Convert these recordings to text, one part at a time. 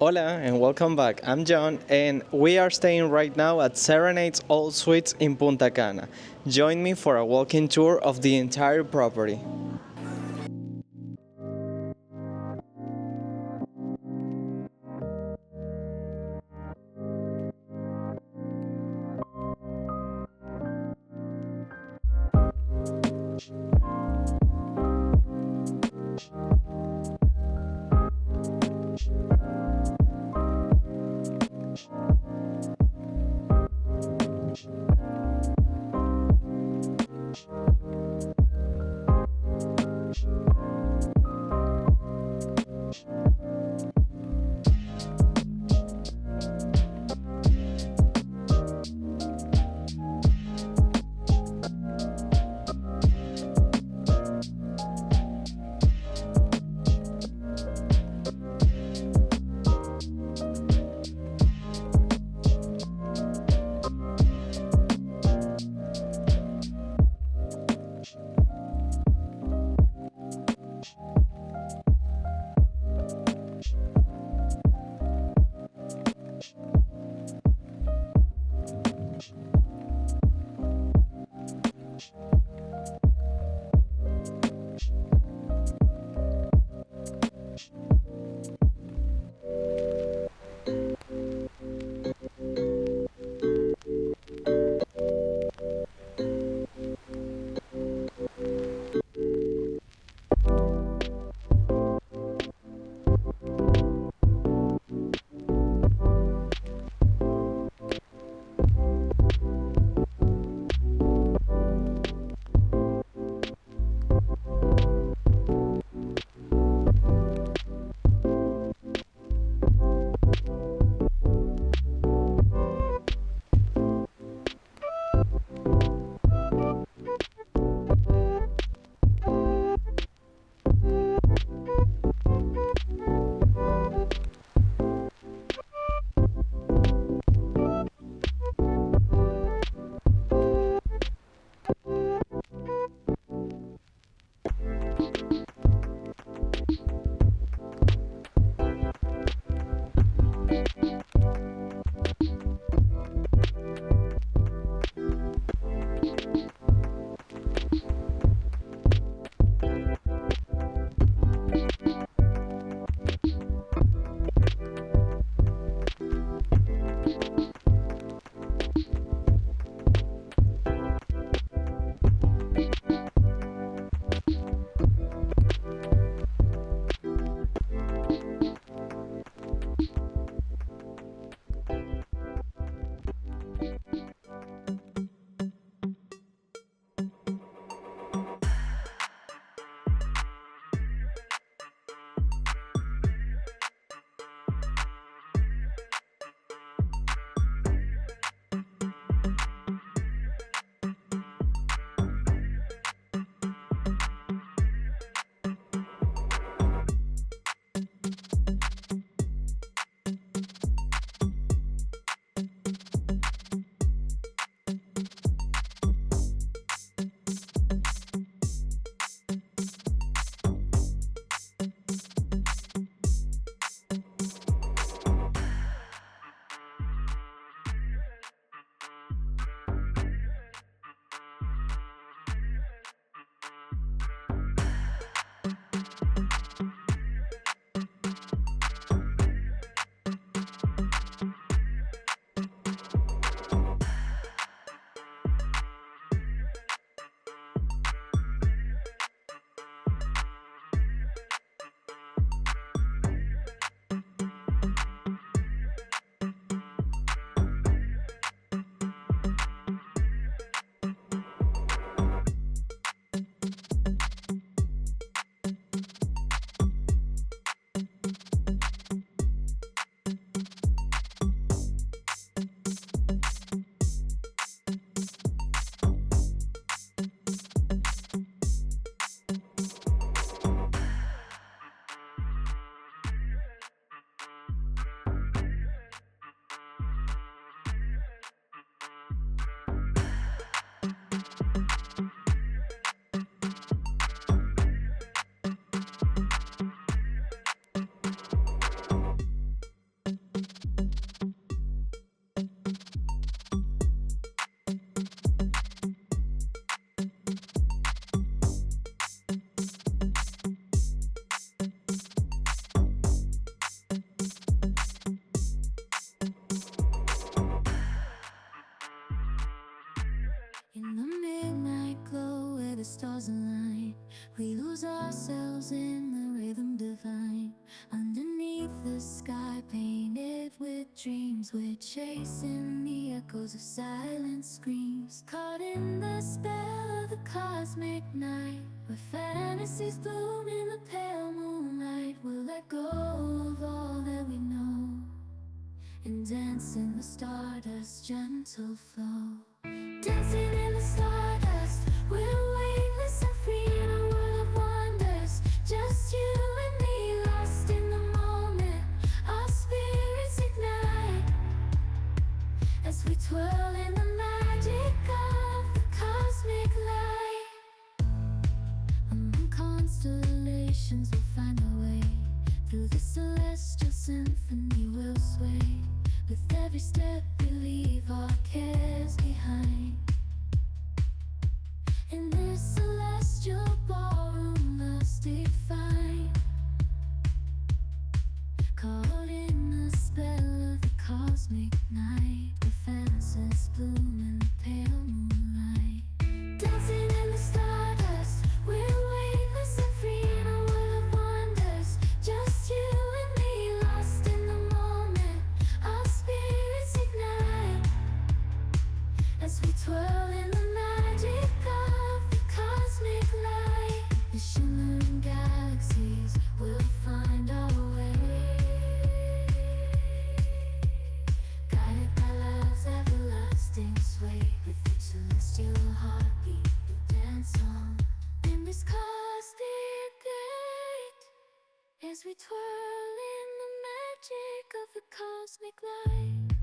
Hola and welcome back. I'm John and we are staying right now at Serenade All Suites in Punta Cana. Join me for a walking tour of the entire property. sky painted with dreams. We're chasing the echoes of silent screams, caught in the spell of the cosmic night, where fantasies bloom in the pale moonlight. We'll let go of all that we know and dance in the stardust's gentle flow. Dancing in the stardust, we're weightless and free in a world of wonders. Just you and me, lost in the moment. Our spirits ignite as we twirl in the magic of the cosmic light. Among constellations we'll find our way, through the celestial symphony we'll sway. With every step we leave our cares behind. In this celestial ballroom, love's defined, caught in the spell of the cosmic night, where fantasies bloom in the pale moonlight. Dancing in the stardust, we're weightless and free in a world of wonders. Just you and me, lost in the moment. Our spirits ignite as we twirl in the magic of the cosmic light. The shimmering galaxies will find our way, guided by love's everlasting sway. With each celestial heartbeat we dance on in this cosmic light, as we twirl in the magic of the cosmic light.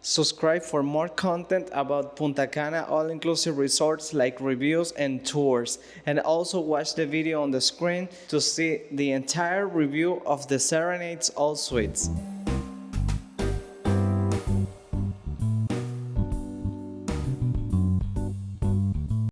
Subscribe for more content about Punta Cana all-inclusive resorts like reviews and tours, and also watch the video on the screen to see the entire review of the Serenade All Suites.